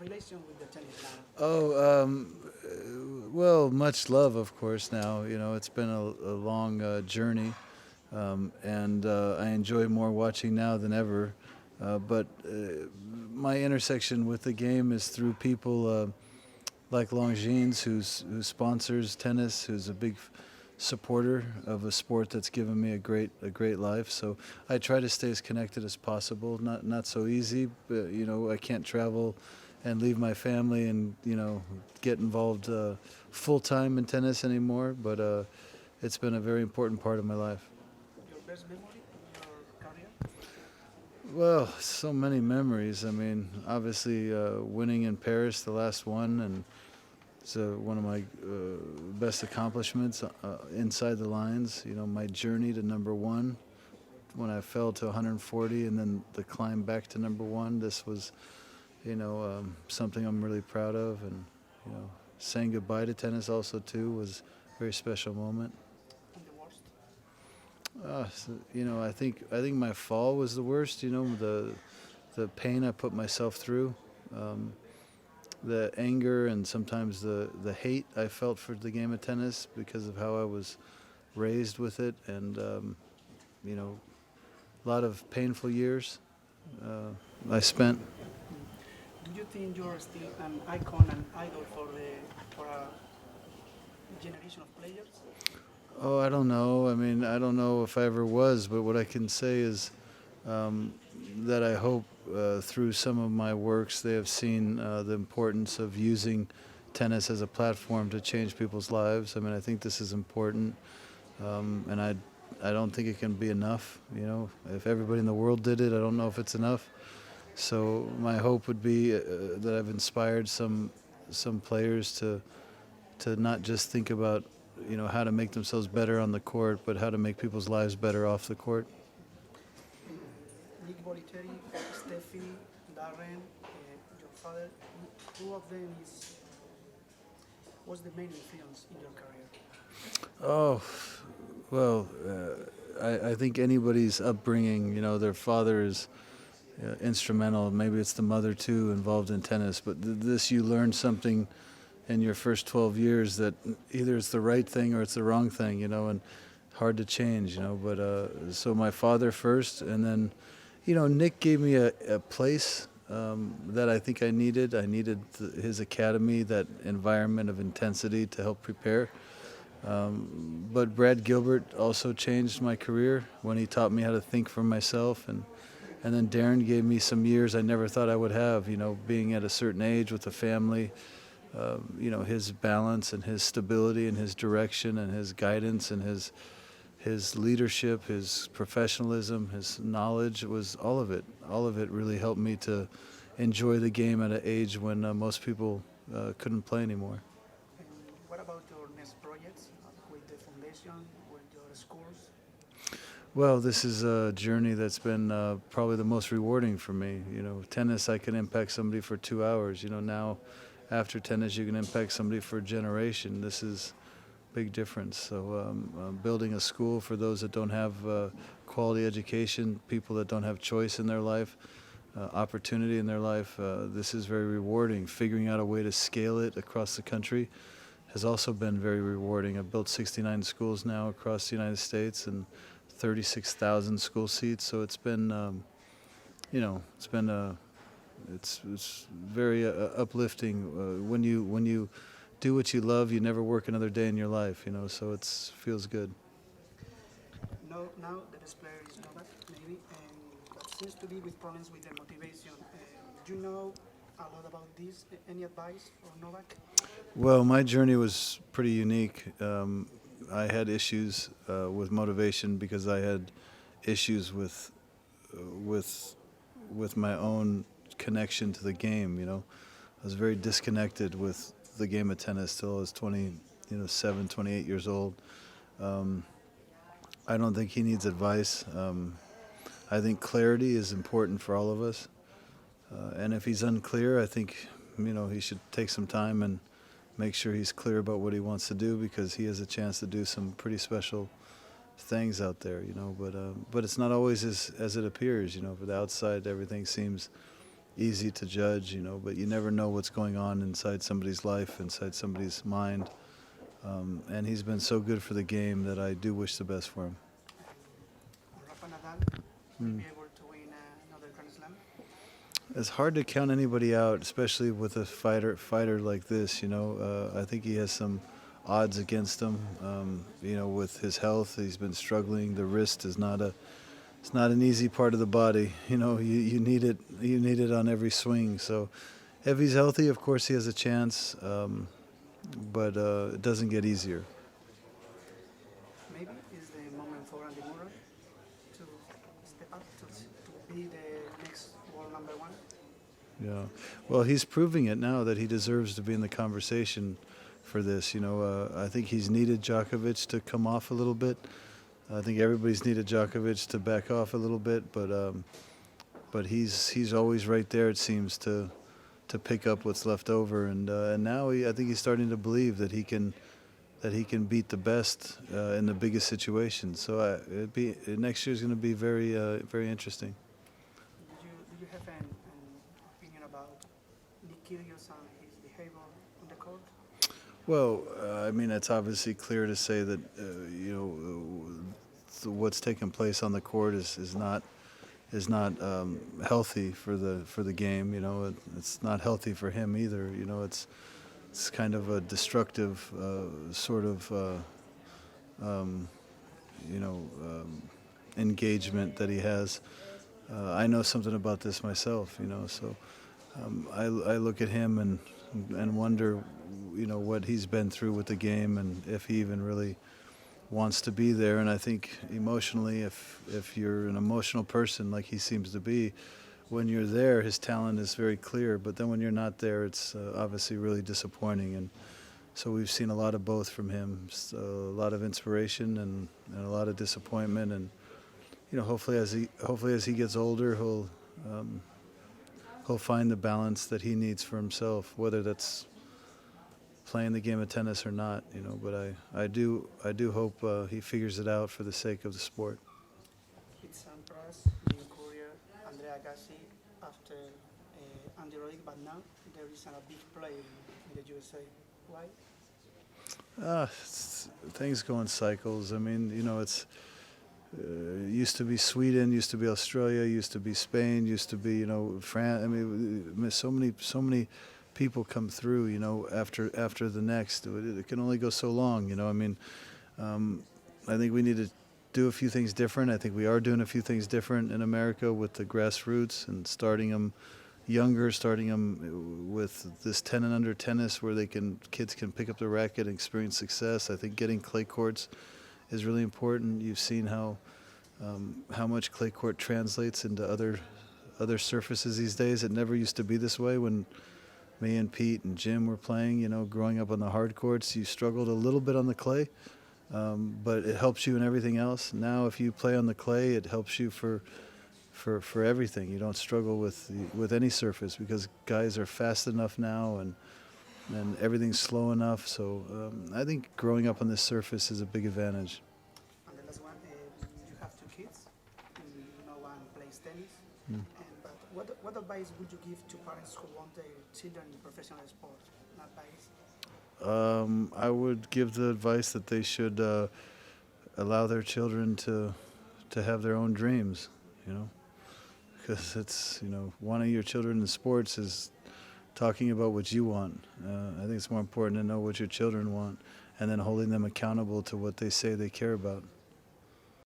relation with the tennis now? Oh, well, much love, of course. Now, it's been a long journey, and I enjoy more watching now than ever. But my intersection with the game is through people like Longines, who sponsors tennis, who's a big supporter of a sport that's given me a great life. So I try to stay as connected as possible. Not so easy, but I can't travel and leave my family and get involved full time in tennis anymore. But it's been a very important part of my life. Your best memory in your career? Well, so many memories. I mean, obviously winning in Paris, the last one, and it's one of my best accomplishments inside the lines. My journey to number one when I fell to 140 and then the climb back to number one. This was, something I'm really proud of. And, saying goodbye to tennis also, too, was a very special moment. And the worst? I think my fall was the worst. The pain I put myself through. Um, the anger and sometimes the hate I felt for the game of tennis because of how I was raised with it, and a lot of painful years I spent. Do you think you're still an icon, an idol for a generation of players? Oh, I don't know. I mean, I don't know if I ever was, but what I can say is um, that I hope through some of my works they have seen the importance of using tennis as a platform to change people's lives. I mean, I think this is important, and I don't think it can be enough. If everybody in the world did it, I don't know if it's enough. So my hope would be that I've inspired some players to not just think about how to make themselves better on the court, but how to make people's lives better off the court. Nick Bollettieri, Steffi, Darren, your father, who of them was the main influence in your career? Oh, well, I think anybody's upbringing, their father is instrumental. Maybe it's the mother too, involved in tennis. But this, you learn something in your first 12 years that either it's the right thing or it's the wrong thing, and hard to change, But so my father first, and then, Nick gave me a place that I think I needed. I needed his academy, that environment of intensity to help prepare. But Brad Gilbert also changed my career when he taught me how to think for myself, and then Darren gave me some years I never thought I would have. Being at a certain age with a family, his balance and his stability and his direction and his guidance and his leadership, his professionalism, his knowledge, was all of it. All of it really helped me to enjoy the game at an age when most people couldn't play anymore. And what about your next projects with the foundation, with your schools? Well, this is a journey that's been probably the most rewarding for me. Tennis, I can impact somebody for 2 hours. Now after tennis, you can impact somebody for a generation. This is a big difference. So building a school for those that don't have quality education, people that don't have choice in their life, opportunity in their life, this is very rewarding. Figuring out a way to scale it across the country has also been very rewarding. I've built 69 schools now across the United States and 36,000 school seats. So it's been, it's very uplifting. When you do what you love, you never work another day in your life. So it feels good. Now the best player is Novak, maybe, and but seems to be with problems with the motivation. Do you know a lot about this? Any advice for Novak? Well, my journey was pretty unique. I had issues with motivation because I had issues with with my own connection to the game. I was very disconnected with the game of tennis till I was 27, 28 years old. Um, I don't think he needs advice. I think clarity is important for all of us. And if he's unclear, I think he should take some time and make sure he's clear about what he wants to do, because he has a chance to do some pretty special things out there. But it's not always as it appears. For the outside, everything seems easy to judge, but you never know what's going on inside somebody's life, inside somebody's mind. And he's been so good for the game that I do wish the best for him. Rafa Nadal will be able to win another Grand Slam. It's hard to count anybody out, especially with a fighter like this. I think he has some odds against him. With his health, he's been struggling. The wrist is it's not an easy part of the body. You need it. You need it on every swing. So, if he's healthy, of course he has a chance. But it doesn't get easier. Maybe is the moment for Andy Murray to step up to be the next world number one. Yeah, well, he's proving it now that he deserves to be in the conversation for this. I think he's needed Djokovic to come off a little bit. I think everybody's needed Djokovic to back off a little bit, but he's always right there. It seems to pick up what's left over, and now I think he's starting to believe that he can beat the best in the biggest situations. So next year's going to be very very interesting. Did you have an opinion about Nick Kyrgios and his behavior on the court? Well, it's obviously clear to say that what's taken place on the court is not healthy for the game. It's not healthy for him either. It's kind of a destructive sort of engagement that he has. I know something about this myself. So I look at him and wonder, what he's been through with the game and if he even really wants to be there. And I think emotionally, if you're an emotional person like he seems to be, when you're there, his talent is very clear. But then when you're not there, it's obviously really disappointing. And so we've seen a lot of both from him, a lot of inspiration and a lot of disappointment. And hopefully as he gets older, he'll find the balance that he needs for himself, whether that's playing the game of tennis or not. But I do hope he figures it out for the sake of the sport. It's Sampras, Jim Courier, André Agassi after Andy Roddick, but now there is a big play in the USA. Why? Things go in cycles. It's used to be Sweden, used to be Australia, used to be Spain, used to be France. So many people come through. After the next, it can only go so long. I think we need to do a few things different. I think we are doing a few things different in America with the grassroots and starting them younger, starting them with this 10 and under tennis where kids can pick up the racket and experience success. I think getting clay courts is really important. You've seen how much clay court translates into other surfaces these days. It never used to be this way. When me and Pete and Jim were playing, growing up on the hard courts, you struggled a little bit on the clay, but it helps you in everything else. Now, if you play on the clay, it helps you for everything. You don't struggle with any surface because guys are fast enough now and everything's slow enough. So I think growing up on this surface is a big advantage. And the last one, you have two kids. One plays tennis. But what advice would you give to parents who want their children in professional sport? Not advice. I would give the advice that they should allow their children to have their own dreams. Because it's wanting your children in sports is talking about what you want. I think it's more important to know what your children want and then holding them accountable to what they say they care about.